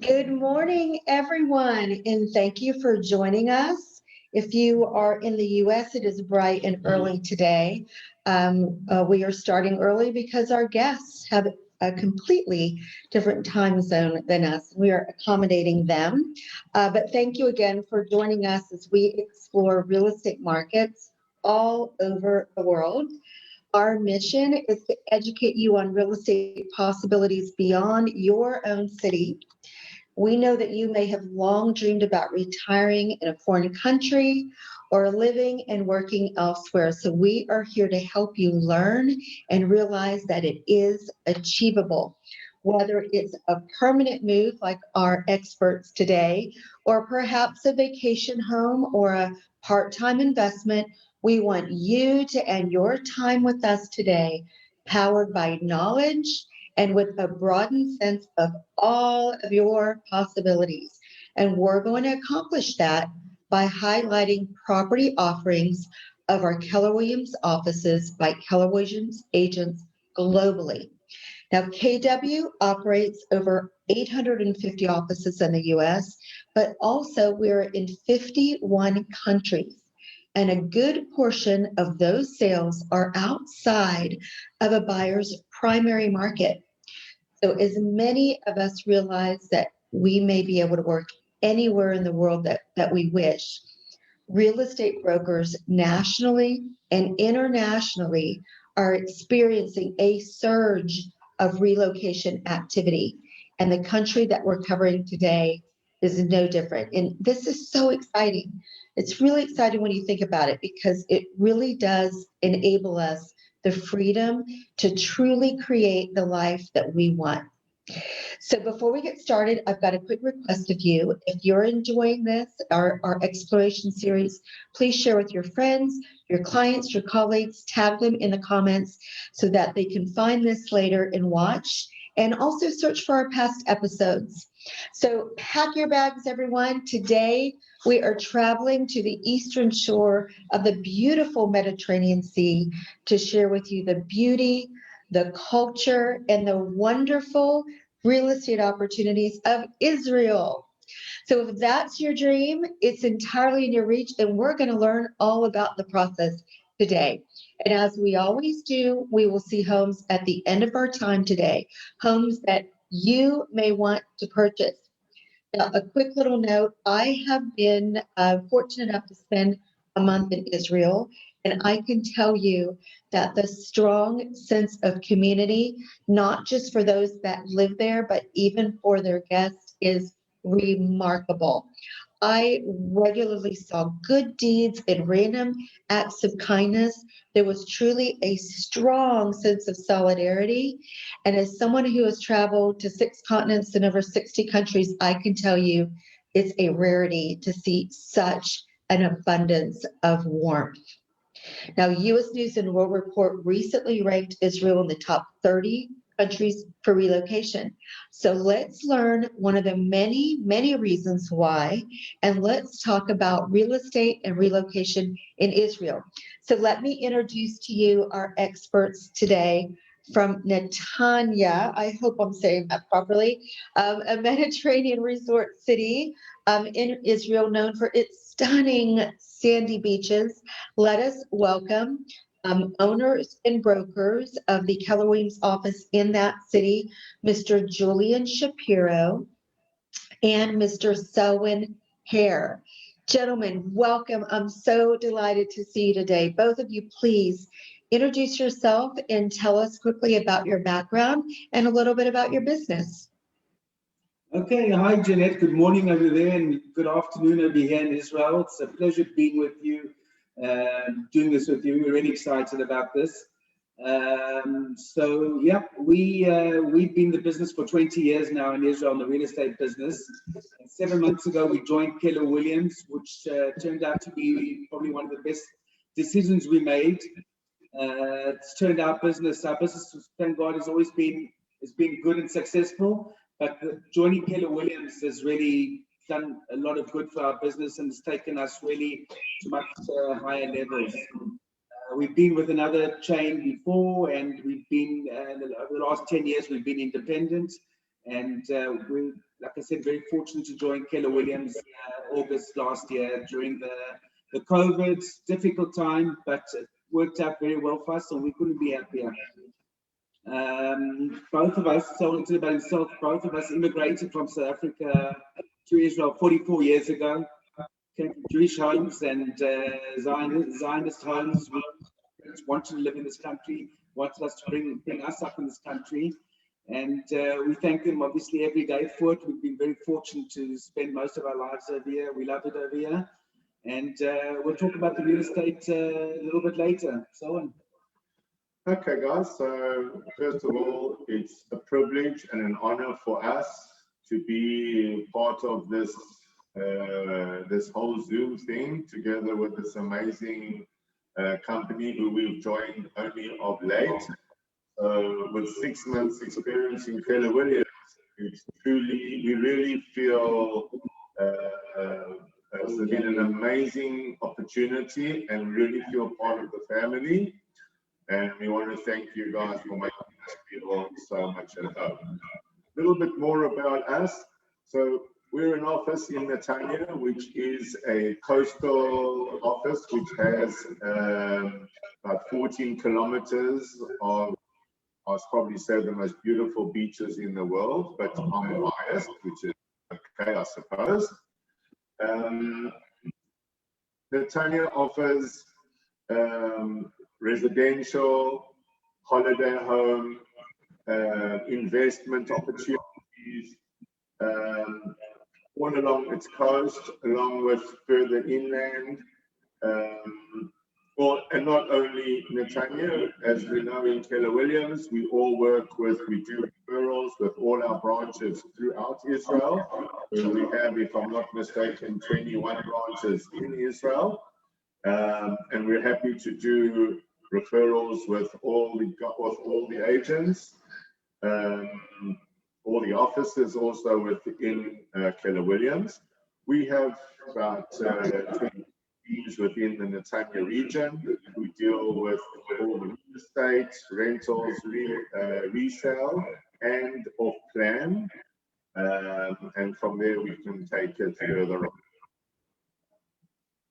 Good morning, everyone, and thank you for joining us. If you are in the U.S., it is bright and early today. We are starting early because our guests have a completely different time zone than us. We are accommodating them. But thank you again for joining us as we explore real estate markets all over the world. Our mission is to educate you on real estate possibilities beyond your own city. We know that you may have long dreamed about retiring in a foreign country or living and working elsewhere. So we are here to help you learn and realize that it is achievable. Whether it's a permanent move like our experts today, or perhaps a vacation home or a part-time investment, we want you to end your time with us today, powered by knowledge and with a broadened sense of all of your possibilities. And we're going to accomplish that by highlighting property offerings of our Keller Williams offices by Keller Williams agents globally. Now, KW operates over 850 offices in the US, but also we're in 51 countries. And a good portion of those sales are outside of a buyer's primary market. So as many of us realize that we may be able to work anywhere in the world that we wish, real estate brokers nationally and internationally are experiencing a surge of relocation activity. And the country that we're covering today is no different. And this is so exciting. It's really exciting when you think about it because it really does enable us the freedom to truly create the life that we want. So before we get started, I've got a quick request of you. If you're enjoying this, our exploration series, please share with your friends, your clients, your colleagues, tag them in the comments so that they can find this later and watch, and also search for our past episodes. So pack your bags, everyone. Today, we are traveling to the eastern shore of the beautiful Mediterranean Sea to share with you the beauty, the culture, and the wonderful real estate opportunities of Israel. So if that's your dream, it's entirely in your reach, and we're going to learn all about the process today. And as we always do, we will see homes at the end of our time today, homes that you may want to purchase. Now, a quick little note, I have been fortunate enough to spend a month in Israel, and I can tell you that the strong sense of community, not just for those that live there, but even for their guests, is remarkable. I regularly saw good deeds and random acts of kindness. There was truly a strong sense of solidarity. And as someone who has traveled to 6 continents and over 60 countries, I can tell you it's a rarity to see such an abundance of warmth. Now, U.S. News and World Report recently ranked Israel in the top 30 countries for relocation. So let's learn one of the many, many reasons why, and let's talk about real estate and relocation in Israel. So let me introduce to you our experts today from Netanya. I hope I'm saying that properly. A Mediterranean resort city in Israel known for its stunning sandy beaches. Let us welcome owners and brokers of the Keller Williams office in that city, Mr. Julian Shapiro and Mr. Selwyn Hare. Gentlemen, welcome. I'm so delighted to see you today. Both of you, please introduce yourself and tell us quickly about your background and a little bit about your business. Okay, hi Jeanette, good morning over there and good afternoon over here in Israel. It's a pleasure being with you, doing this with you. We're really excited about this. We've been in the business for 20 years now in Israel in the real estate business. And 7 months ago, we joined Keller Williams, which turned out to be probably one of the best decisions we made. It's turned our business, thank God, has been good and successful. But joining Keller Williams has really done a lot of good for our business and has taken us really to much higher levels. We've been with another chain before, and we've been over the last 10 years we've been independent, And we, like I said, very fortunate to join Keller Williams August last year during the COVID difficult time, but it worked out very well for us, and we couldn't be happier. Both of us, so a little about himself, both of us immigrated from South Africa to Israel 44 years ago, came from Jewish homes and Zionist homes. We wanted to live in this country, wanted us to bring us up in this country. And we thank them obviously every day for it. We've been very fortunate to spend most of our lives over here. We love it over here. And we'll talk about the real estate a little bit later. So on. Okay, guys. So first of all, it's a privilege and an honor for us to be part of this this whole Zoom thing, together with this amazing company who we've joined only of late. With 6 months experience in Keller Williams, it's truly, we really feel it's been an amazing opportunity and really feel part of the family. And we want to thank you guys for making us feel so much at home. A little bit more about us. So we're an office in Netanya, which is a coastal office, which has about 14 kilometers of, I'll probably say, the most beautiful beaches in the world, but I'm biased, which is okay, I suppose. Netanya offers residential, holiday home, investment opportunities all along its coast, along with further inland. And not only Netanya, as we know in Keller Williams, we do referrals with all our branches throughout Israel. We have, if I'm not mistaken, 21 branches in Israel. And we're happy to do referrals with all the agents, all the offices also within Keller Williams. We have about 20 teams within the Netanya region. We deal with all the real estate, rentals, resale, and off-plan. And from there, we can take it further on.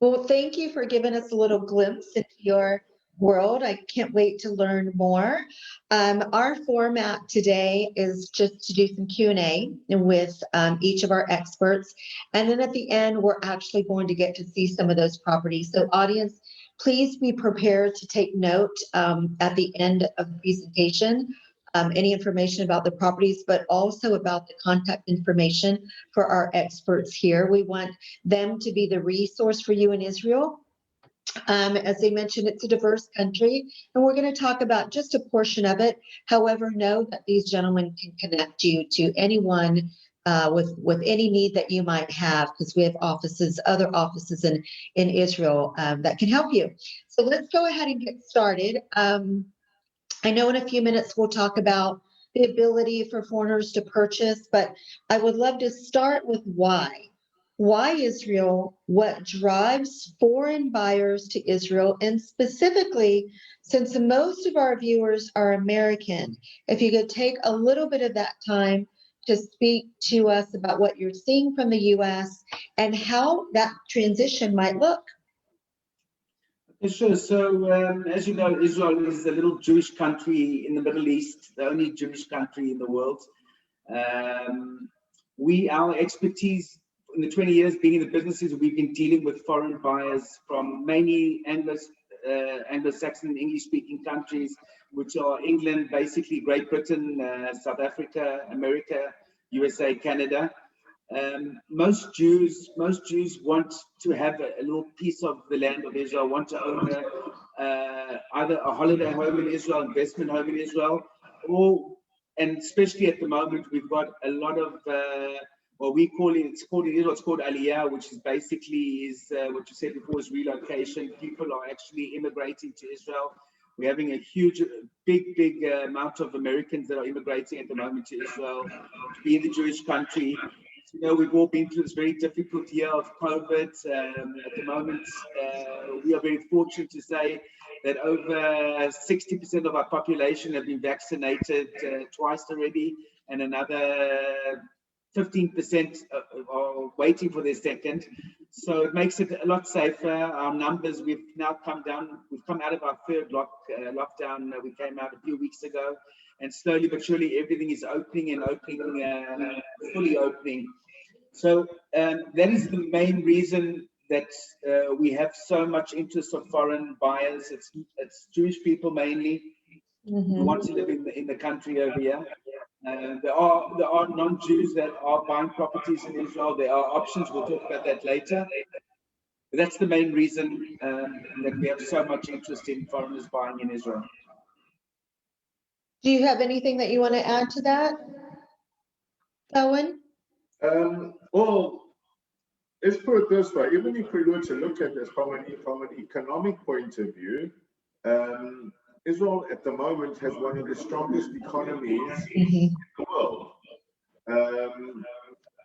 Well, thank you for giving us a little glimpse into your world. I can't wait to learn more. Our format today is just to do some Q&A with each of our experts. And then at the end, we're actually going to get to see some of those properties. So audience, please be prepared to take note at the end of the presentation, any information about the properties, but also about the contact information for our experts here. We want them to be the resource for you in Israel. As they mentioned, it's a diverse country, and we're going to talk about just a portion of it. However, know that these gentlemen can connect you to anyone with any need that you might have, because we have other offices in Israel that can help you. So let's go ahead and get started. I know in a few minutes we'll talk about the ability for foreigners to purchase, but I would love to start with why. Why Israel? What drives foreign buyers to Israel? And specifically, since most of our viewers are American, if you could take a little bit of that time to speak to us about what you're seeing from the U.S. and how that transition might look. Sure. So, as you know, Israel is a little Jewish country in the Middle East, the only Jewish country in the world. Our expertise in the 20 years being in the businesses, we've been dealing with foreign buyers from mainly Anglo-Saxon English-speaking countries, which are England, basically Great Britain, South Africa, America, USA, Canada. Most Jews want to have a little piece of the land of Israel, want to own either a holiday home in Israel, investment home in Israel, and especially at the moment, we've got a lot of what we call it, it's called in Israel, it's called Aliyah, which is basically what you said before is relocation. People are actually immigrating to Israel. We're having a huge, big amount of Americans that are immigrating at the moment to Israel to be in the Jewish country. You know, we've all been through this very difficult year of COVID. At the moment, we are very fortunate to say that over 60% of our population have been vaccinated twice already. and another 15% are waiting for their second. So it makes it a lot safer. Our numbers, we've now come down. We've come out of our third lockdown. We came out a few weeks ago, and slowly but surely everything is opening and opening, fully opening. So that is the main reason that we have so much interest of foreign buyers. It's Jewish people mainly who want to live in the country over here. There are non-Jews that are buying properties in Israel. There are options. We'll talk about that later. But that's the main reason that we have so much interest in foreigners buying in Israel. Do you have anything that you want to add to that, Owen? Well, let's put it this way. Even if we were to look at this from an economic point of view, Israel at the moment has one of the strongest economies in the world.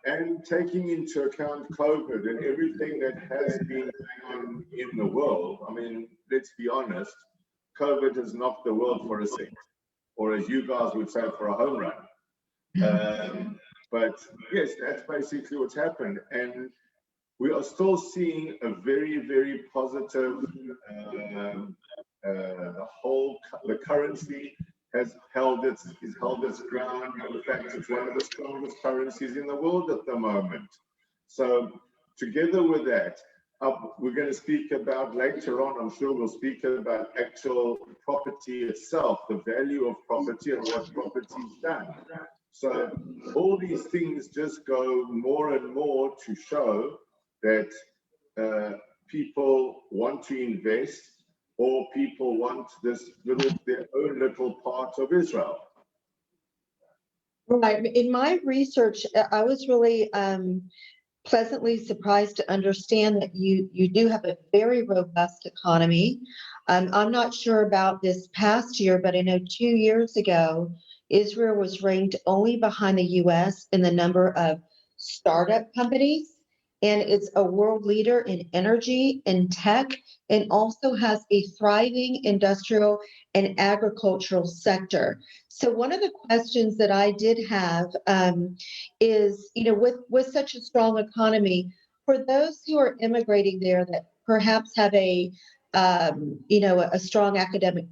And taking into account COVID and everything that has been going on in the world, I mean, let's be honest, COVID has knocked the world for a six, or as you guys would say, for a home run. But yes, that's basically what's happened. And we are still seeing a very, very positive, the currency has held its ground. In fact, it's one of the strongest currencies in the world at the moment. So together with that, we're going to speak about later on, I'm sure we'll speak about actual property itself, the value of property and what property's done. So all these things just go more and more to show that people want to invest, or people want their own little part of Israel. Right. In my research, I was really pleasantly surprised to understand that you do have a very robust economy. I'm not sure about this past year, but I know 2 years ago, Israel was ranked only behind the US in the number of startup companies. And it's a world leader in energy and tech, and also has a thriving industrial and agricultural sector. So one of the questions that I did have is, with such a strong economy, for those who are immigrating there that perhaps have a strong academic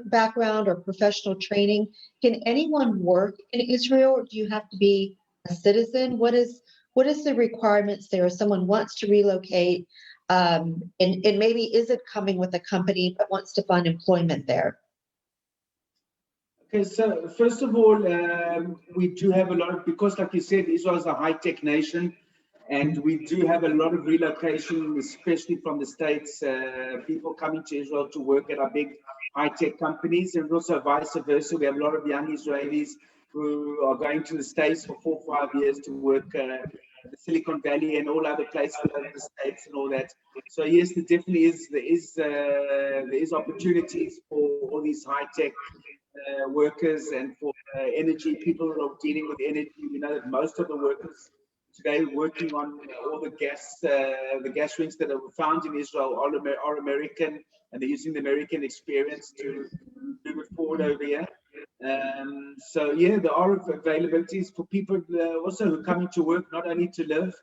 background or professional training, can anyone work in Israel, or do you have to be a citizen? What is the requirements there if someone wants to relocate and maybe isn't coming with a company but wants to find employment there? Okay, so first of all, we do have a lot of, because like you said, Israel is a high-tech nation, and we do have a lot of relocation, especially from the States, people coming to Israel to work at our big high-tech companies, and also vice versa. We have a lot of young Israelis who are going to the States for 4 or 5 years to work the Silicon Valley and all other places in the States and all that. So yes, there definitely is. There is opportunities for all these high-tech workers and for energy people who are dealing with energy. We know that most of the workers today working on all the gas rings that are found in Israel are American, and they're using the American experience to move it forward over here. So yeah, there are availabilities for people also who are coming to work, not only to live,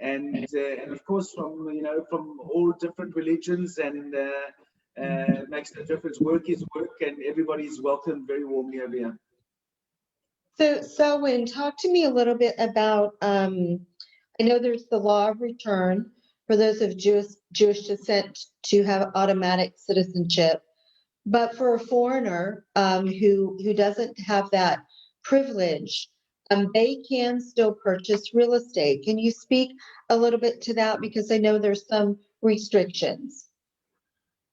and of course from all different religions, and makes no difference. Work is work, and everybody's welcome very warmly over here. So Wynn, talk to me a little bit about, I know there's the law of return for those of Jewish descent to have automatic citizenship, but for a foreigner who doesn't have that privilege, they can still purchase real estate. Can you speak a little bit to that? Because I know there's some restrictions.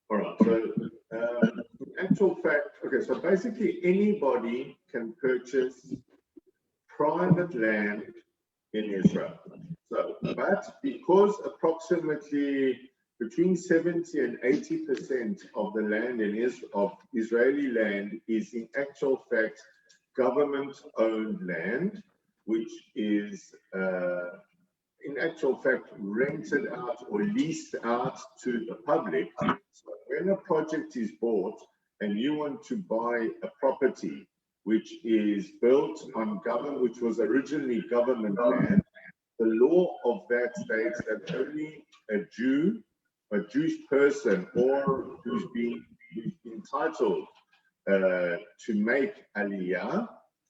All right. So, in actual fact, okay, so basically anybody can purchase private land in Israel. So, but because approximately between 70 and 80% of the land of Israeli land is in actual fact government-owned land, which is in actual fact rented out or leased out to the public. So when a project is bought and you want to buy a property, which is built on which was originally government land. The law of that states that only a Jewish person, or who's been entitled to make aliyah,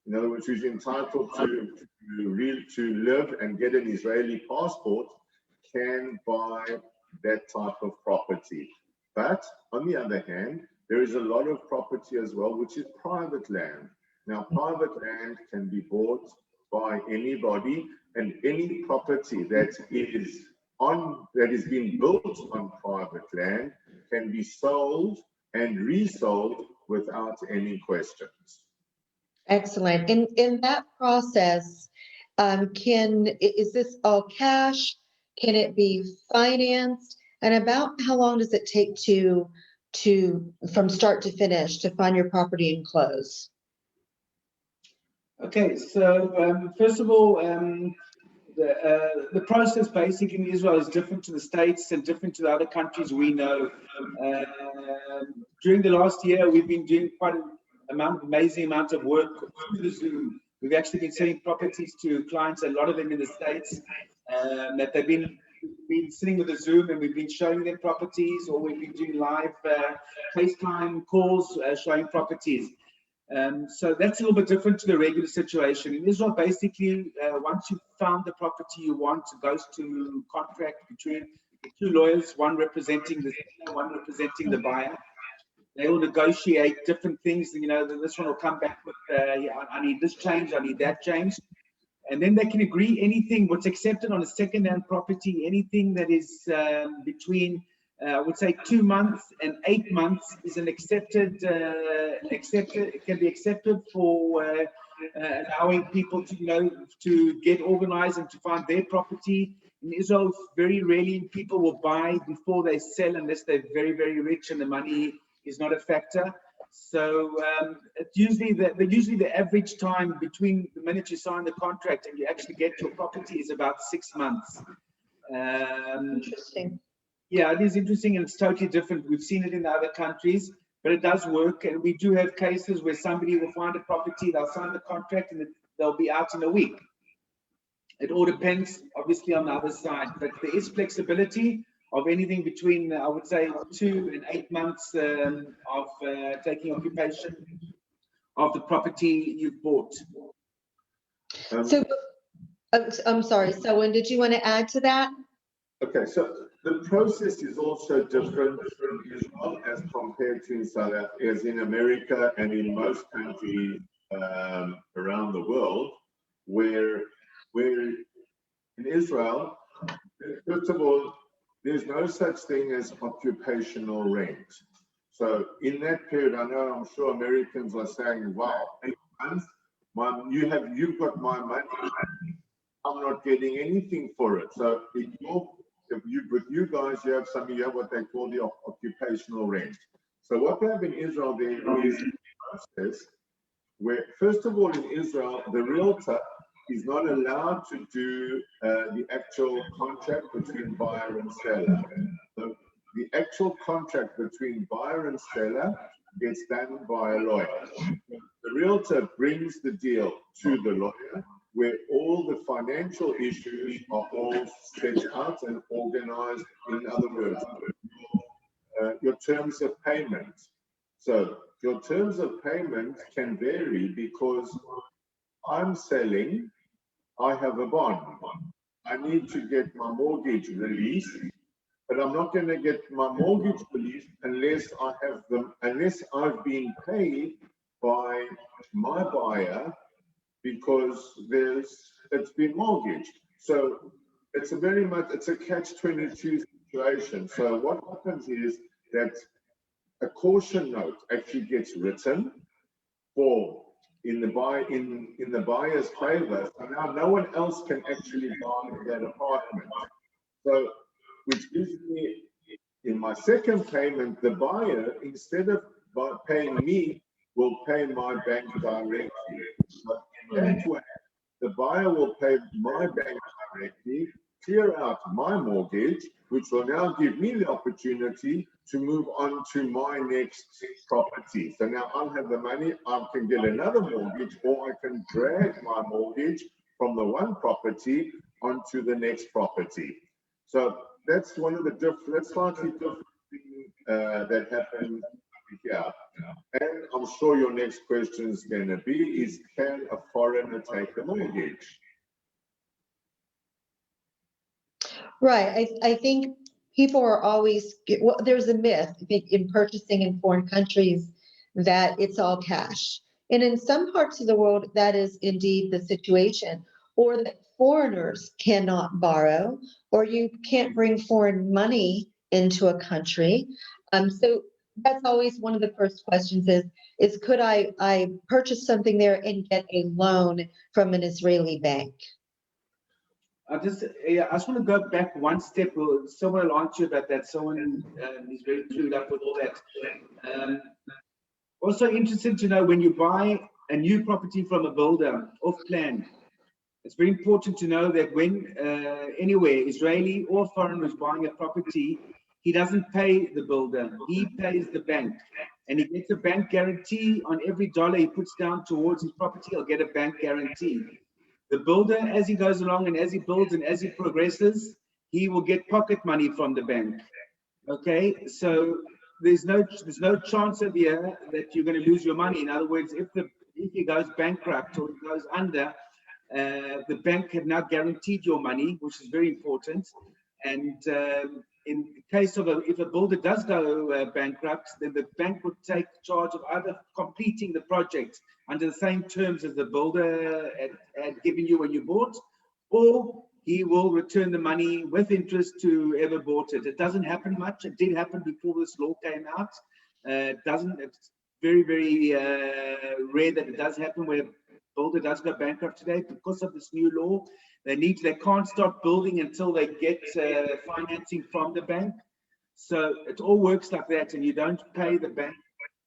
in other words, who's entitled to live and get an Israeli passport, can buy that type of property. But on the other hand, there is a lot of property as well, which is private land. Now, private land can be bought by anybody, and any property that is being built on private land can be sold and resold without any questions. Excellent. In that process, is this all cash? Can it be financed? And about how long does it take to from start to finish to find your property and close? Okay, so first of all, the process basically in Israel is different to the States and different to the other countries we know. During the last year, we've been doing quite an amazing amount of work through the Zoom. We've actually been selling properties to clients, a lot of them in the States, that they've been sitting with the Zoom, and we've been showing them properties, or we've been doing live FaceTime calls showing properties. So that's a little bit different to the regular situation. In Israel, basically, once you've found the property you want, it goes to contract between the two lawyers, one representing the seller, one representing the buyer. They will negotiate different things. You know, this one will come back with, I need this change, I need that change. And then they can agree anything, what's accepted on a second-hand property, anything that is between I would say 2 months and 8 months is an accepted. It can be accepted for allowing people to get organized and to find their property. In Israel, very rarely people will buy before they sell unless they're very, very rich and the money is not a factor. So it's usually the average time between the minute you sign the contract and you actually get your property is about 6 months. Interesting. Yeah, it is interesting, and it's totally different. We've seen it in other countries, but it does work. And we do have cases where somebody will find a property, they'll sign the contract, and they'll be out in a week. It all depends, obviously, on the other side. But there is flexibility of anything between, I would say, 2 and 8 months of taking occupation of the property you've bought. So, I'm sorry. So, did you want to add to that? Okay, so the process is also different in Israel as compared to South Africa, as in America and in most countries around the world, where in Israel, first of all, there's no such thing as occupational rent. So in that period, I'm sure Americans are saying, "Wow, 8 months, you've got my money. I'm not getting anything for it." So with you guys, you have what they call the occupational rent. So what they have in Israel there is a process where, first of all, in Israel, the realtor is not allowed to do the actual contract between buyer and seller. So the actual contract between buyer and seller gets done by a lawyer. The realtor brings the deal to the lawyer, where all the financial issues are all set out and organized. In other words, your terms of payment. So your terms of payment can vary because I'm selling, I have a bond. I need to get my mortgage released, but I'm not going to get my mortgage released unless I've been paid by my buyer, because it's been mortgaged. So it's a catch-22 situation. So what happens is that a caution note actually gets written in the buyer's favor. So now no one else can actually buy that apartment. So which gives me, in my second payment, the buyer, instead of paying me, will pay my bank directly. But in that way, the buyer will pay my bank directly, clear out my mortgage, which will now give me the opportunity to move on to my next property. So now I'll have the money, I can get another mortgage, or I can drag my mortgage from the one property onto the next property. So that's one of the that's slightly different thing that happens here. And I'm sure your next question is going to be, is can a foreigner take a mortgage? Right. I think people are always, well, there's a myth, I think, in purchasing in foreign countries that it's all cash. And in some parts of the world, that is indeed the situation, or that foreigners cannot borrow, or you can't bring foreign money into a country. So that's always one of the first questions is could I purchase something there and get a loan from an Israeli bank? I just want to go back one step. Someone will answer about that. Someone is very clued up with all that. Also interested to know, when you buy a new property from a builder off plan, it's very important to know that when anywhere, Israeli or foreign, is buying a property, he doesn't pay the builder, he pays the bank. And he gets a bank guarantee on every dollar he puts down towards his property. He'll get a bank guarantee. The builder, as he goes along and as he builds and as he progresses, he will get pocket money from the bank. Okay, so there's no chance of here that you're going to lose your money. In other words, if he goes bankrupt or he goes under, the bank have now guaranteed your money, which is very important. And in the case of if a builder does go bankrupt, then the bank would take charge of either completing the project under the same terms as the builder had given you when you bought, or he will return the money with interest to whoever bought it. It doesn't happen much. It did happen before this law came out. It's very, very rare that it does happen where builder does go bankrupt today because of this new law. They can't start building until they get financing from the bank. So it all works like that, and you don't pay the bank,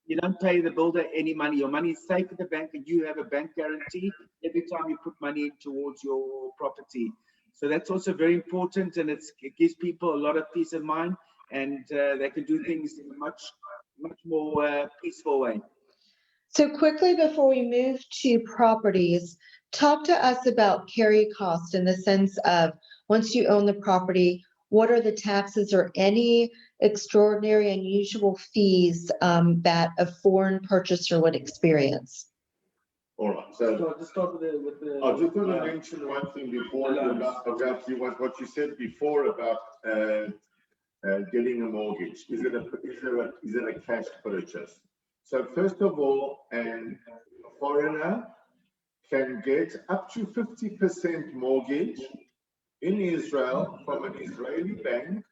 you don't pay the builder any money. Your money is safe at the bank, and you have a bank guarantee every time you put money in towards your property. So that's also very important, and it gives people a lot of peace of mind, and they can do things in a much more peaceful way. So quickly before we move to properties, talk to us about carry cost in the sense of once you own the property, what are the taxes or any extraordinary, unusual fees that a foreign purchaser would experience? All right. So I'll just start with the I just want to mention one thing before about what you said before about getting a mortgage. Is it a cash purchase? So first of all, a foreigner can get up to 50% mortgage in Israel from an Israeli bank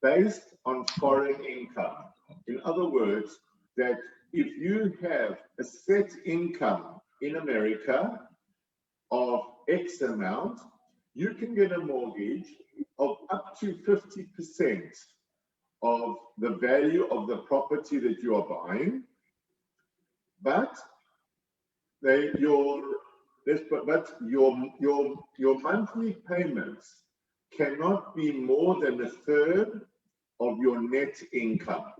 based on foreign income. In other words, that if you have a set income in America of X amount, you can get a mortgage of up to 50% of the value of the property that you are buying, but your monthly payments cannot be more than a third of your net income.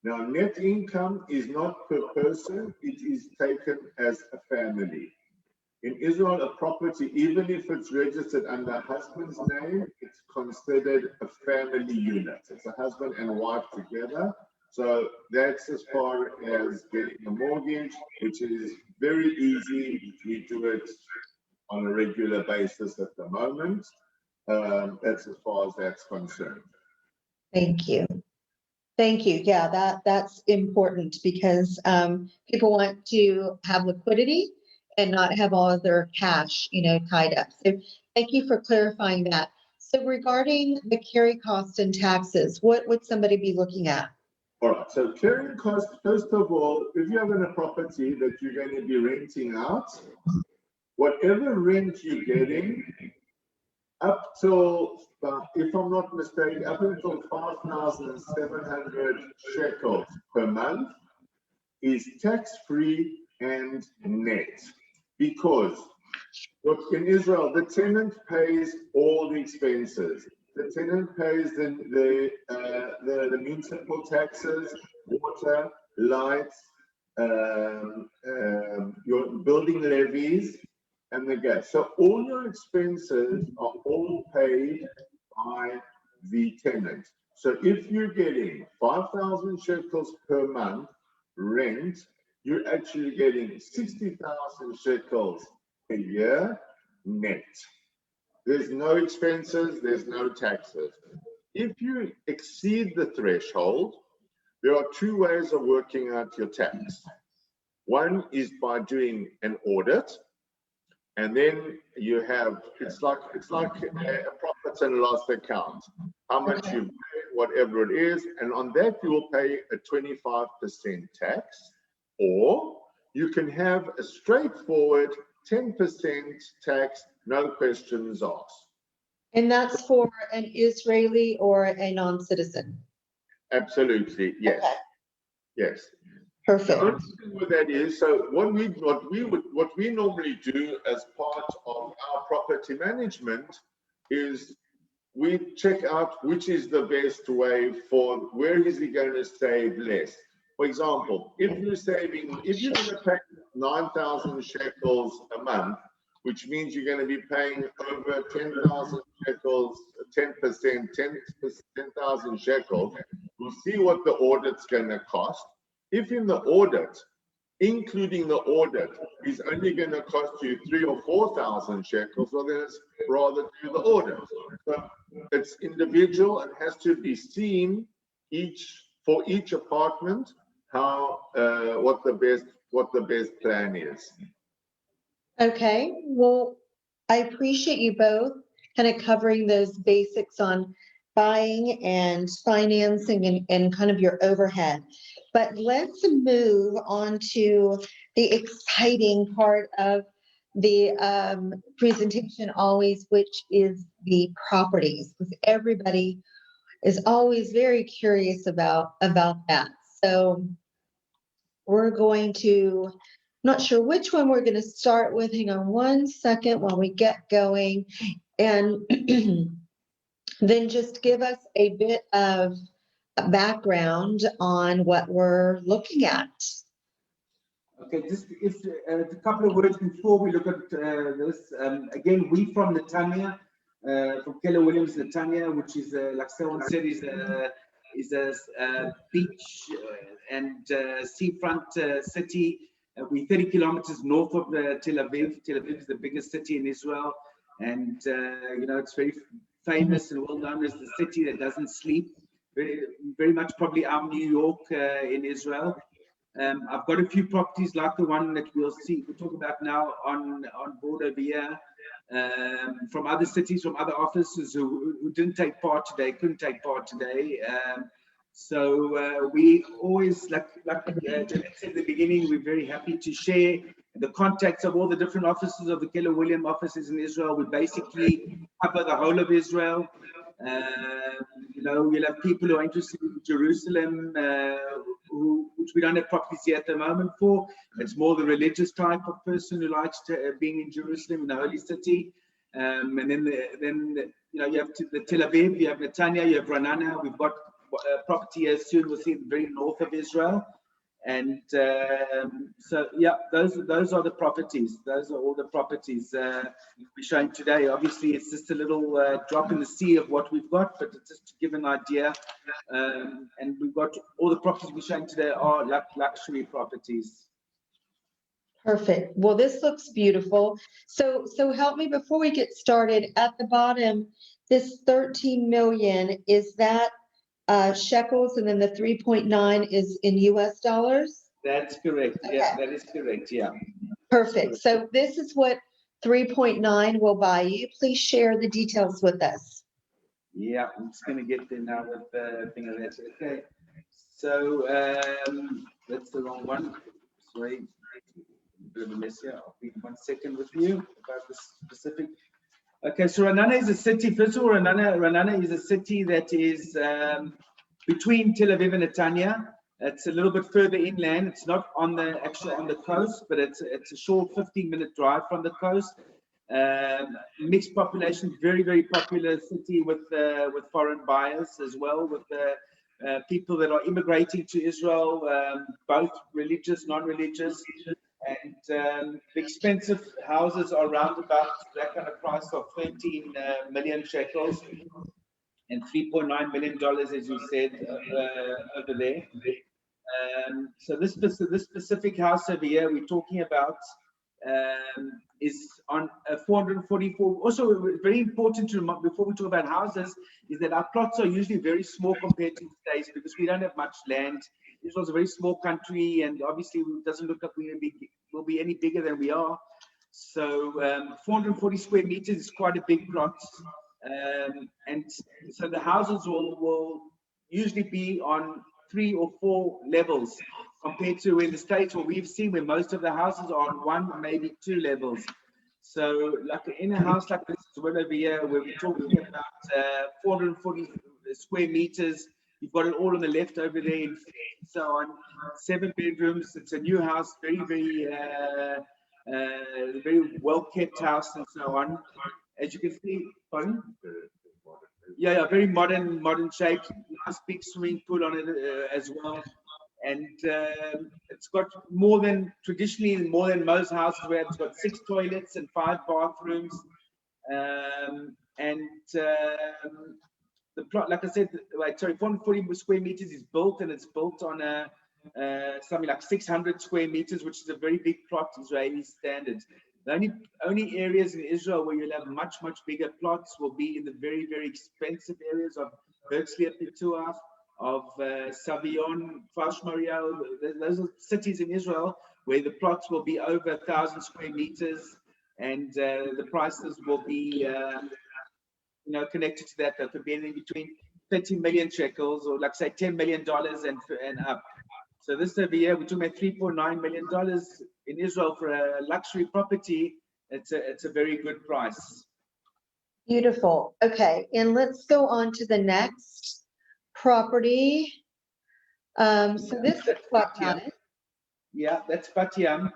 Now, net income is not per person, it is taken as a family. In Israel, a property, even if it's registered under a husband's name, it's considered a family unit. It's a husband and wife together. So that's as far as getting a mortgage, which is very easy. We do it on a regular basis at the moment. That's as far as that's concerned. Thank you. Thank you. Yeah, that's important because people want to have liquidity and not have all of their cash, tied up. So thank you for clarifying that. So regarding the carry cost and taxes, what would somebody be looking at? All right, so carrying cost, first of all, if you have a property that you're going to be renting out, whatever rent you're getting, up till, if I'm not mistaken, up until 5,700 shekels per month is tax-free and net. Because Look, in Israel, the tenant pays all the expenses. The tenant pays the municipal taxes, water, lights, your building levies, and the gas. So all your expenses are all paid by the tenant. So if you're getting 5,000 shekels per month rent, you're actually getting 60,000 shekels a year net. There's no expenses, there's no taxes. If you exceed the threshold, there are two ways of working out your tax. One is by doing an audit, and then you have, it's like a profit and loss account. How much you pay, whatever it is, and on that you will pay a 25% tax, or you can have a straightforward 10% tax, no questions asked. And that's for an Israeli or a non-citizen? Absolutely, yes. Okay. Yes. Perfect. The only thing with that is, so what we normally do as part of our property management is we check out which is the best way for where is he going to save less. For example, if you're going to pay 9,000 shekels a month, which means you're going to be paying over 10,000 shekels, 10%, 10,000 shekels, we'll see what the audit's going to cost. If in the audit, including the audit, is only going to cost you 3,000 or 4,000 shekels, well, then it's rather do the audit. So it's individual and has to be seen for each apartment how what the best plan is. Okay, well, I appreciate you both kind of covering those basics on buying and financing and kind of your overhead. But let's move on to the exciting part of the presentation always, which is the properties, because everybody is always very curious about that. So we're going to, not sure which one we're going to start with. Hang on one second while we get going. And then just give us a bit of background on what we're looking at. Okay, just a couple of words before we look at this. Again, we from Netanya, from Keller Williams Netanya, which is, like someone said, is a beach and seafront city. We're 30 kilometers north of Tel Aviv. Tel Aviv is the biggest city in Israel, and you know, it's very famous and well known as the city that doesn't sleep. Very, very much probably our New York in Israel. I've got a few properties like the one that we'll talk about now on board over here, from other cities, from other offices who didn't take part today, couldn't take part today. So we always, like Jeanette said at the beginning, we're very happy to share the contacts of all the different offices of the Keller Williams offices in Israel. We basically cover the whole of Israel. You know, you'll have people who are interested in Jerusalem, which we don't have properties here at the moment for. It's more the religious type of person who likes being in Jerusalem, in the holy city. And then you know, you have the Tel Aviv, you have Netanya, you have Ra'anana. We've got property here soon. We'll see the very north of Israel. And so, yeah, those are the properties. Those are all the properties we're showing today. Obviously, it's just a little drop in the sea of what we've got, but just to give an idea. And we've got all the properties we're showing today are luxury properties. Perfect. Well, this looks beautiful. So help me before we get started. At the bottom, this 13 million, is that shekels, and then the 3.9 is in US dollars? That's correct. Okay. Yeah, that is correct. Yeah. Perfect. So this is what 3.9 will buy you. Please share the details with us. Yeah, I'm just going to get there now with the thing of that. Okay. So that's the wrong one. Sorry. A bit of a mess here. I'll be 1 second with you about the specific. Okay, so Ra'anana is a city. First of all, Ra'anana is a city that is between Tel Aviv and Netanya. It's a little bit further inland. It's not on the coast, but it's a short 15-minute drive from the coast. Mixed population, very, very popular city with foreign buyers as well, with people that are immigrating to Israel, both religious, non-religious, and the expensive houses are around about that kind of price of 13 million shekels and $3.9 million, as you said, over there. So this specific house over here we're talking about is on 444. Also, very important to remember before we talk about houses is that our plots are usually very small compared to the States because we don't have much land. Israel's a very small country, and obviously it doesn't look like we'll be any bigger than we are. So 440 square meters is quite a big plot, and so the houses will usually be on 3 or 4 levels compared to in the States where we've seen where most of the houses are on 1 or maybe 2 levels. So like in a house like this as well over here where we're talking about 440 square meters, you've got it all on the left over there and so on, 7 bedrooms. It's a new house, very well kept house and so on. As you can see, pardon? Yeah, very modern shape. Nice big swimming pool on it as well, and it's got traditionally more than most houses where it's got 6 toilets and 5 bathrooms, and the plot, like I said, 440 square meters is built, and it's built on something like 600 square meters, which is a very big plot, Israeli standards. The only areas in Israel where you'll have much bigger plots will be in the very expensive areas of Herzliya Pituach, of Savion, Kfar Shmariel. Those are cities in Israel where the plots will be over 1,000 square meters, and the prices will be connected to that. That could be anything between 30 million shekels or like say $10 million and up. So this over here, we're talking about $3.9 million in Israel for a luxury property. It's a very good price. Beautiful. Okay, and let's go on to the next property. So this is Bat Yam. Yeah, that's Bat Yam.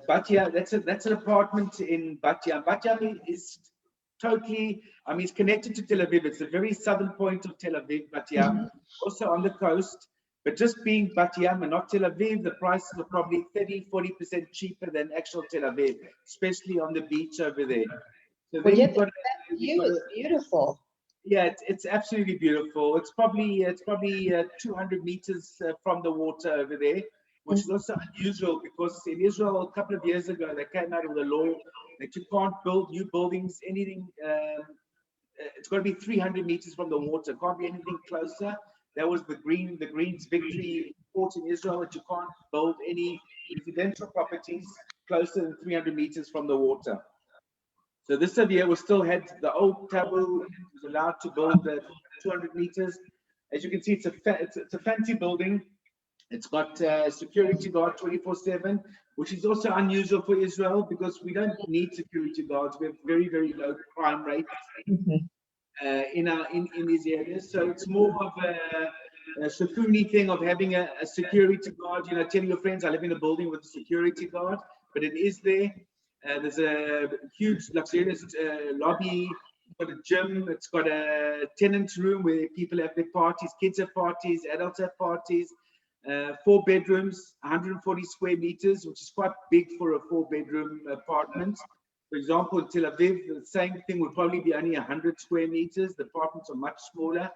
Bat Yam, that's an apartment in Bat Yam. Bat Yam is totally, it's connected to Tel Aviv. It's the very southern point of Tel Aviv, Bat Yam, also on the coast. But just being Bat Yam and not Tel Aviv, the prices are probably 30-40% cheaper than actual Tel Aviv, especially on the beach over there. So well, that view is beautiful. Yeah, it's absolutely beautiful. It's probably 200 meters from the water over there, which is also unusual because in Israel a couple of years ago they came out with a law that you can't build new buildings, anything. It's got to be 300 meters from the water. Can't be anything closer. That was the Greens' victory report in Israel that you can't build any residential properties closer than 300 meters from the water. So this over here still had the old taboo, was allowed to build at 200 meters. As you can see, it's a fancy building. It's got security guard 24/7, which is also unusual for Israel because we don't need security guards. We have very low crime rates in these areas. So it's more of a shafuni thing of having a security guard. Telling your friends, I live in a building with a security guard, but it is there. There's a huge luxurious lobby. It's got a gym. It's got a tenant's room where people have their parties, kids have parties, adults have parties. 4 bedrooms, 140 square meters, which is quite big for a 4-bedroom apartment. For example, in Tel Aviv, the same thing would probably be only 100 square meters. The apartments are much smaller.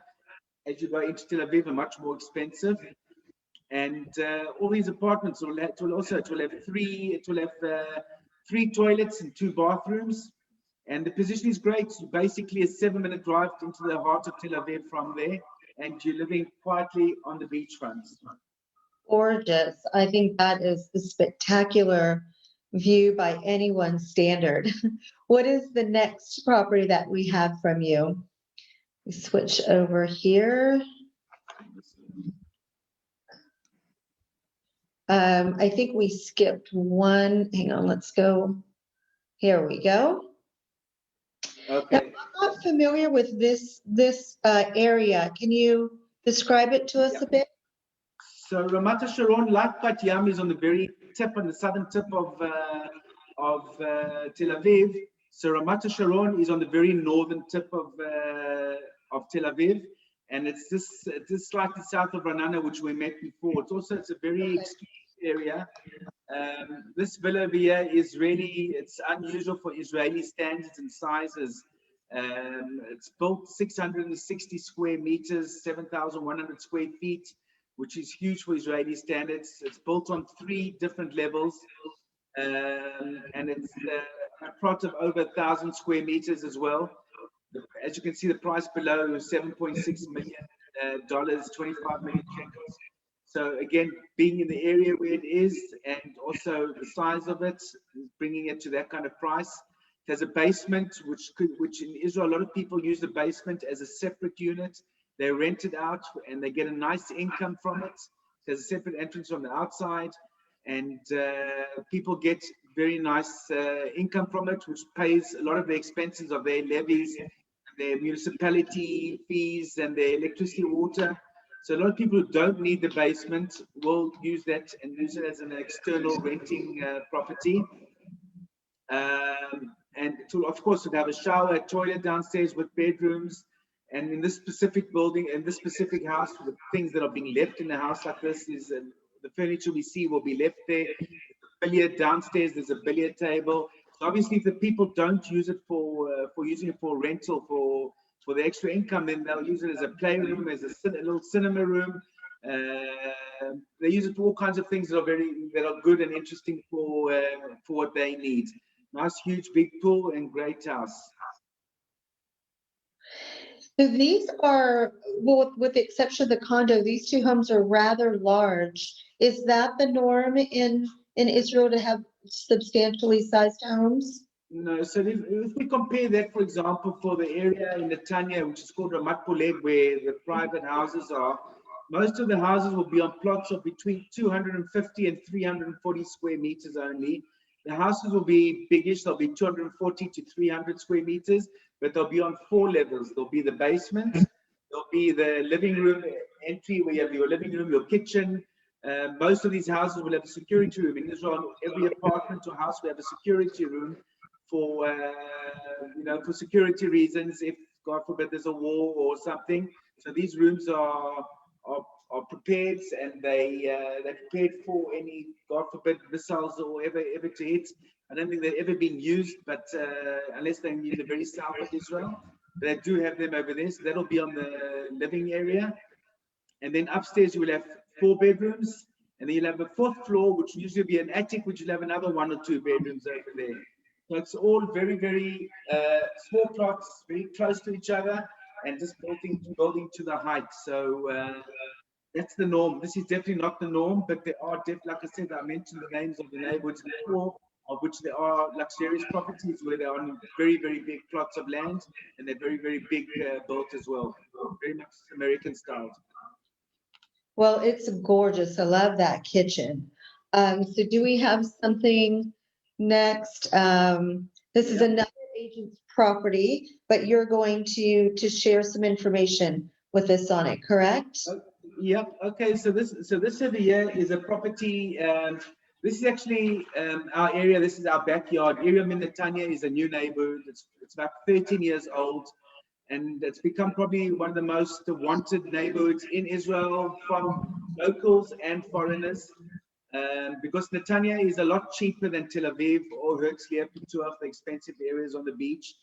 As you go into Tel Aviv, are much more expensive. And all these apartments will have 3 toilets and 2 bathrooms. And the position is great. It's basically a 7-minute drive into the heart of Tel Aviv from there. And you're living quietly on the beachfront. Gorgeous. I think that is a spectacular view by anyone's standard. What is the next property that we have from you? We switch over here. I think we skipped one. Hang on, let's go. Here we go. Okay. Now, I'm not familiar with this area. Can you describe it to us a bit? So Ramat Sharon, like Bat Yam, is on the very tip, on the southern tip of Tel Aviv. So Ramat Sharon is on the very northern tip of Tel Aviv, and it's just slightly south of Ranana, which we met before. It's a very exclusive area. This villa over here is it's unusual for Israeli standards and sizes. It's built 660 square meters, 7,100 square feet, which is huge for Israeli standards. It's built on 3 different levels, and it's a plot of over 1,000 square meters as well. As you can see, the price below is $7.6 million, 25 million shekels. So again, being in the area where it is, and also the size of it, bringing it to that kind of price. It has a basement, which in Israel, a lot of people use the basement as a separate unit. They rent it out and they get a nice income from it. There's a separate entrance from the outside, and people get very nice income from it, which pays a lot of the expenses of their levies, their municipality fees, and their electricity, water. So a lot of people who don't need the basement will use that and use it as an external renting property. And to, of course, to have a shower, a toilet downstairs with bedrooms. And in this specific building, in this specific house, the things that are being left in the house like this is the furniture we see will be left there. Billiard downstairs, there's a billiard table. So obviously, if the people don't use it for using it for rental for the extra income, then they'll use it as a playroom, as a little cinema room. They use it for all kinds of things that are good and interesting for what they need. Nice, huge, big pool and great house. So these are, well, with the exception of the condo, these 2 homes are rather large. Is that the norm in Israel to have substantially sized homes? No, so if we compare that, for example, for the area in Netanya, which is called Ramat Promenade, where the private houses are, most of the houses will be on plots of between 250 and 340 square meters only. The houses will be biggish, they'll be 240 to 300 square meters, but they'll be on 4 levels. There'll be the basement, there'll be the living room entry where you have your living room, your kitchen. Most of these houses will have a security room. In Israel, every apartment or house will have a security room for for security reasons, if God forbid there's a war or something. So these rooms are prepared, and they're prepared for any, God forbid, missiles or ever to hit. I don't think they've ever been used, but unless they're in the very south of Israel, they do have them over there. So that'll be on the living area, and then upstairs you will have 4 bedrooms, and then you'll have a 4th floor, which will usually be an attic, which will have another 1 or 2 bedrooms over there. So it's all very, very small plots, very close to each other, and just building to the height. So that's the norm. This is definitely not the norm, but there are, like I said, I mentioned the names of the neighborhoods before, of which there are luxurious properties where they are on very, very big plots of land, and they're very, very big built as well, very much American style. Well, it's gorgeous. I love that kitchen. So do we have something next? This is another agent's property, but you're going to share some information with us on it, correct? Yep. Okay. So this over here is a property. This is actually our area. This is our backyard. Area Netanya is a new neighborhood. It's about 13 years old, and it's become probably one of the most wanted neighborhoods in Israel from locals and foreigners. Because Netanya is a lot cheaper than Tel Aviv or Herzliya, two of the expensive areas on the beach,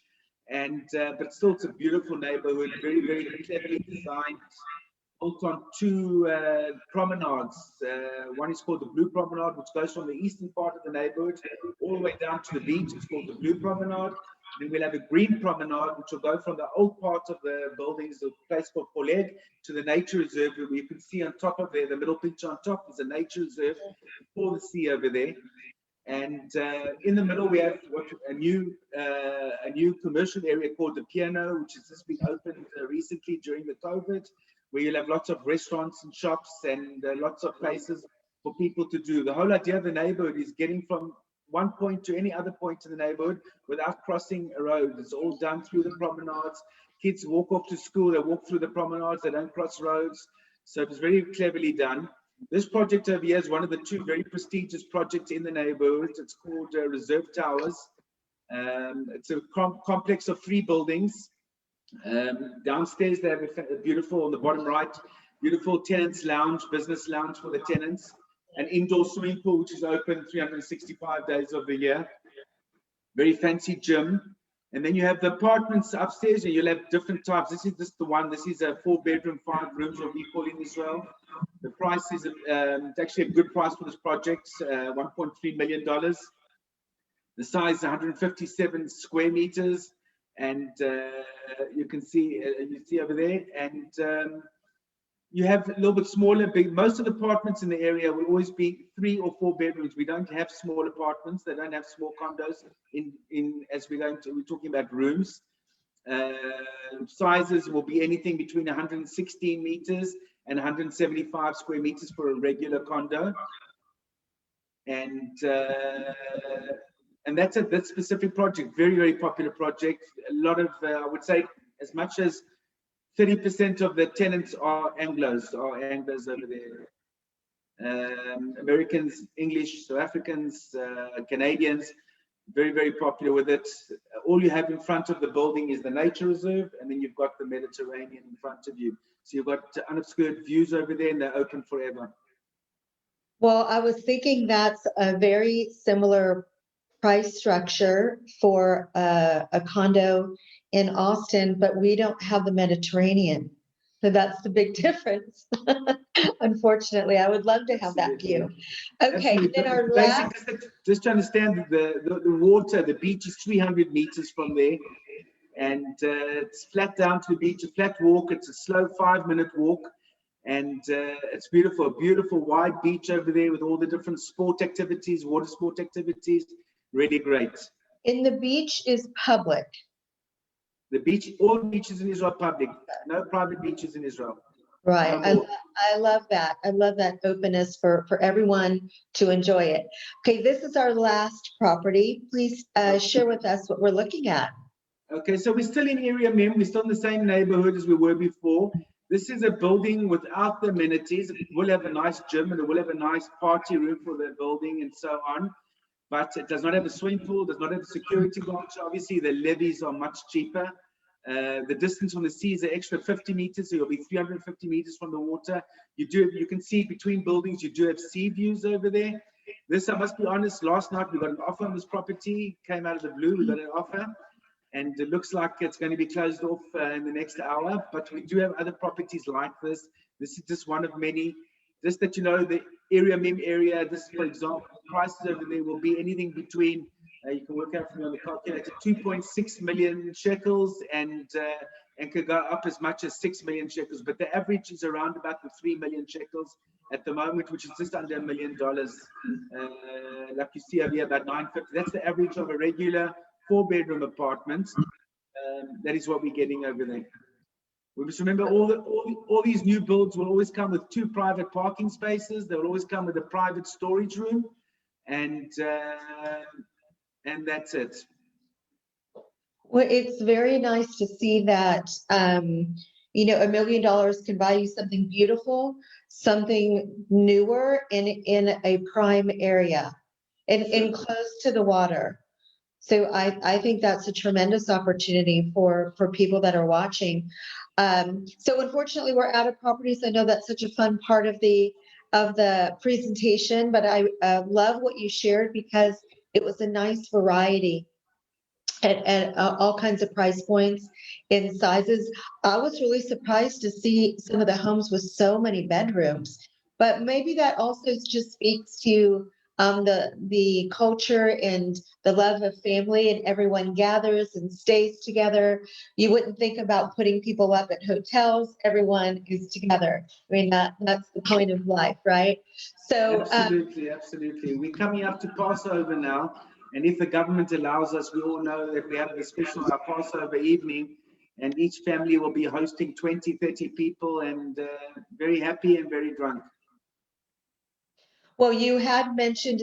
and but still it's a beautiful neighborhood, very, very cleverly designed. Built on 2 promenades. One is called the Blue Promenade, which goes from the eastern part of the neighborhood all the way down to the beach. It's called the Blue Promenade. Then we'll have a Green Promenade, which will go from the old part of the buildings, a place called Promenade, to the nature reserve, where you can see on top of there, the middle picture on top is a nature reserve before the sea over there. And in the middle, we have a new commercial area called the Piano, which has just been opened recently during the COVID, where you'll have lots of restaurants and shops and lots of places for people to do. The whole idea of the neighborhood is getting from one point to any other point in the neighborhood without crossing a road. It's all done through the promenades. Kids walk off to school, they walk through the promenades, they don't cross roads. So it's very cleverly done. This project over here is one of the two very prestigious projects in the neighborhood. It's called Reserve Towers. It's a complex of 3 buildings. Downstairs they have a beautiful, on the bottom right, beautiful tenants lounge, business lounge for the tenants. An indoor swimming pool which is open 365 days of the year. Very fancy gym. And then you have the apartments upstairs, and you'll have different types. This is just the one. This is a 4-bedroom, 5 rooms, what we call in Israel. The price is it's actually a good price for this project, $1.3 million. The size is 157 square meters, and you can see over there. And you have a little bit smaller, big. Most of the apartments in the area will always be 3 or 4 bedrooms. We don't have small apartments. They don't have small condos. As we're talking about rooms. Sizes will be anything between 116 meters and 175 square meters for a regular condo. And that's that specific project. Very, very popular project. A lot of, I would say, as much as 30% of the tenants are Anglos over there. Americans, English, South Africans, Canadians, very, very popular with it. All you have in front of the building is the nature reserve, and then you've got the Mediterranean in front of you. So you've got unobscured views over there, and they're open forever. Well, I was thinking that's a very similar price structure for a condo in Austin, but we don't have the Mediterranean. So that's the big difference. Unfortunately, I would love to have that view. Okay, and then our last. Just to understand the water, the beach is 300 meters from there, and it's flat down to the beach, a flat walk. It's a slow 5-minute walk, and it's beautiful, a beautiful wide beach over there with all the different sport activities, water sport activities. Really great. And the beach is public. The beach, all beaches in Israel are public. No private beaches in Israel. Right. No. I love that. I love that openness for everyone to enjoy it. Okay, this is our last property. Please share with us what we're looking at. Okay, so we're still in area mem. We're still in the same neighborhood as we were before. This is a building without the amenities. It will have a nice gym, and it will have a nice party room for the building and so on. But it does not have a swimming pool, does not have a security guard. Obviously, the levies are much cheaper. The distance from the sea is an extra 50 meters, so you'll be 350 meters from the water. You can see between buildings, you do have sea views over there. This, I must be honest, last night we got an offer on this property, came out of the blue, we got an offer, and it looks like it's going to be closed off in the next hour. But we do have other properties like this. This is just one of many. Just that you know, the area mem area, this, for example, prices over there will be anything between, you can work out from on the calculator, 2.6 million shekels and could go up as much as 6 million shekels. But the average is around about the 3 million shekels at the moment, which is just under $1 million. Like you see over here, about 950. That's the average of a regular 4-bedroom apartment. That is what we're getting over there. We must remember all these new builds will always come with 2 private parking spaces. They will always come with a private storage room, and that's it. Well, it's very nice to see that, you know, $1 million can buy you something beautiful, something newer in a prime area and close to the water. So I think that's a tremendous opportunity for people that are watching. So unfortunately, we're out of properties. I know that's such a fun part of the presentation, but I love what you shared because it was a nice variety at all kinds of price points and sizes. I was really surprised to see some of the homes with so many bedrooms, but maybe that also just speaks to the culture and the love of family, and everyone gathers and stays together. You wouldn't think about putting people up at hotels. Everyone is together. I mean, that's the point of life, right? So absolutely. We're coming up to Passover now. And if the government allows us, we all know that we have the special Passover evening, and each family will be hosting 20, 30 people, and very happy and very drunk. Well, you had mentioned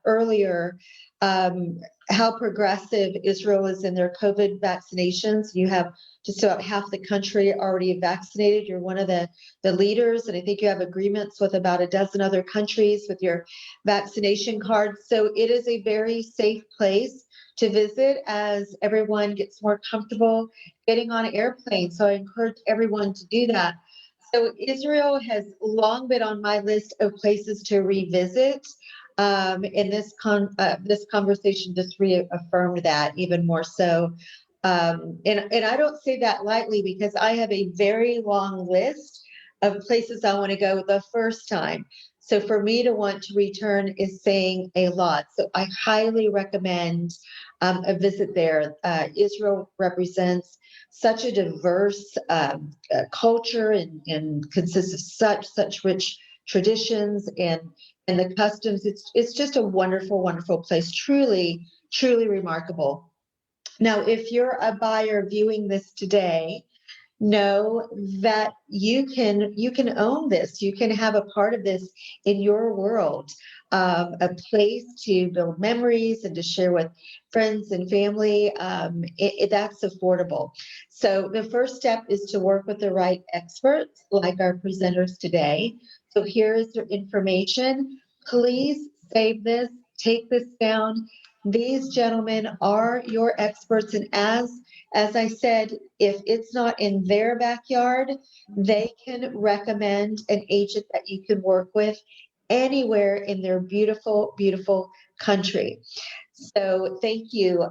earlier how progressive Israel is in their COVID vaccinations. You have just about half the country already vaccinated. You're one of the leaders, and I think you have agreements with about a dozen other countries with your vaccination cards. So it is a very safe place to visit as everyone gets more comfortable getting on an airplane. So I encourage everyone to do that. So Israel has long been on my list of places to revisit. And this conversation just reaffirmed that even more so. And I don't say that lightly because I have a very long list of places I want to go the first time. So for me to want to return is saying a lot. So I highly recommend a visit there. Israel represents such a diverse culture and consists of such rich traditions and the customs. It's just a wonderful, wonderful place. Truly, truly remarkable. Now, if you're a buyer viewing this today, know that you can own this. You can have a part of this in your world, a place to build memories and to share with friends and family. That's affordable. So the first step is to work with the right experts, like our presenters today. So here is their information. Please save this, take this down. These gentlemen are your experts, and as I said, if it's not in their backyard, they can recommend an agent that you can work with anywhere in their beautiful, beautiful country. So thank you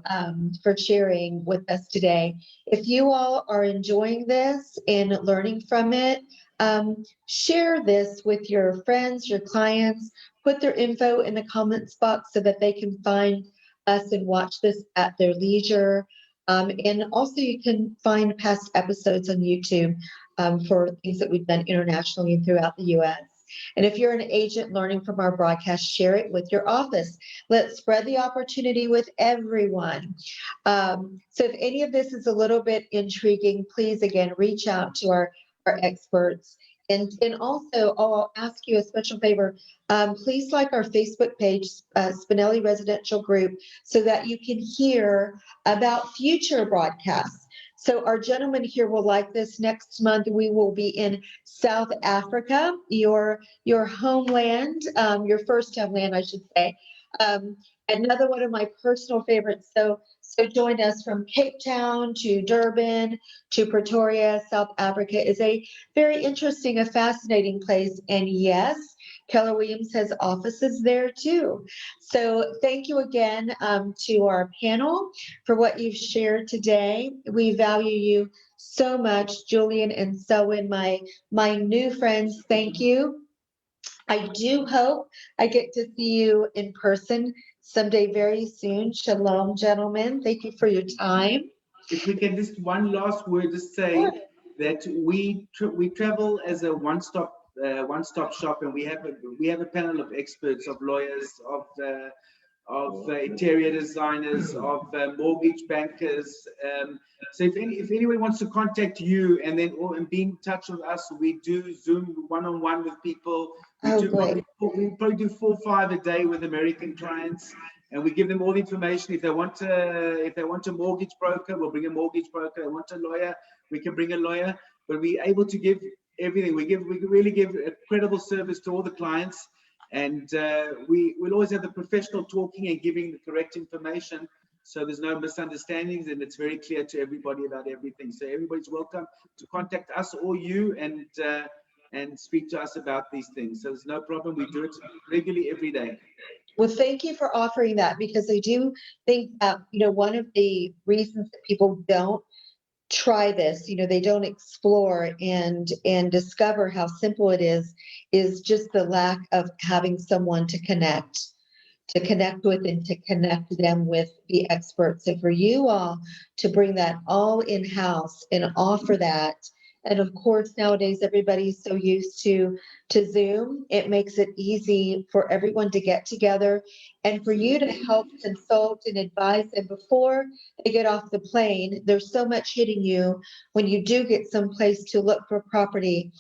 for sharing with us today. If you all are enjoying this and learning from it, share this with your friends, your clients, put their info in the comments box so that they can find us and watch this at their leisure. And also you can find past episodes on YouTube for things that we've done internationally and throughout the US. And if you're an agent learning from our broadcast, share it with your office. Let's spread the opportunity with everyone. So if any of this is a little bit intriguing, please, again, reach out to our experts. And also, I'll ask you a special favor. Please like our Facebook page, Spinelli Residential Group, so that you can hear about future broadcasts. So our gentleman here will like this. Next month, we will be in South Africa, your homeland, your first homeland, I should say. Another one of my personal favorites. So join us from Cape Town to Durban to Pretoria, South Africa is a very interesting, a fascinating place. And yes, Keller Williams has offices there too. So thank you again to our panel for what you've shared today. We value you so much, Julian and Selwyn, my new friends. Thank you. I do hope I get to see you in person someday very soon. Shalom, gentlemen. Thank you for your time. If we can just one last word to say that we travel as a one-stop shop, and we have a panel of experts, of lawyers, of interior designers, of mortgage bankers. So if anyone wants to contact you and be in touch with us, we do Zoom one-on-one with people. We probably do 4 or 5 a day with American clients, and we give them all the information. If they want a mortgage broker, we'll bring a mortgage broker. They want a lawyer, we can bring a lawyer. But we're able to give everything. We really give a credible service to all the clients. And we'll always have the professional talking and giving the correct information, so there's no misunderstandings, and it's very clear to everybody about everything. So everybody's welcome to contact us or you and speak to us about these things. So there's no problem. We do it regularly every day. Well, thank you for offering that, because I do think that, one of the reasons that people don't try this, they don't explore and discover how simple it is just the lack of having someone to connect with and to connect them with the experts. So for you all to bring that all in-house and offer that, and of course nowadays everybody's so used to Zoom, it makes it easy for everyone to get together and for you to help consult and advise them before they get off the plane. There's so much hitting you when you do get someplace to look for property.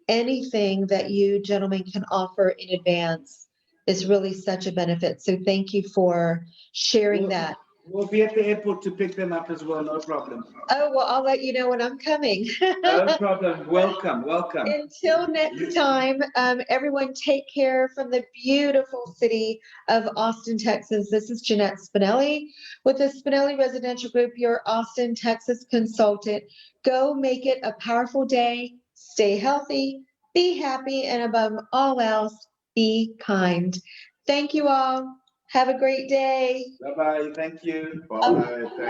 Anything that you gentlemen can offer in advance is really such a benefit. So thank you for sharing that. We'll be at the airport to pick them up as well, no problem. Oh, well, I'll let you know when I'm coming. No problem. Welcome, welcome. Until next time, everyone take care from the beautiful city of Austin, Texas. This is Jeanette Spinelli with the Spinelli Residential Group, your Austin, Texas consultant. Go make it a powerful day. Stay healthy, be happy, and above all else, be kind. Thank you all. Have a great day. Bye-bye. Thank you. Bye. Thank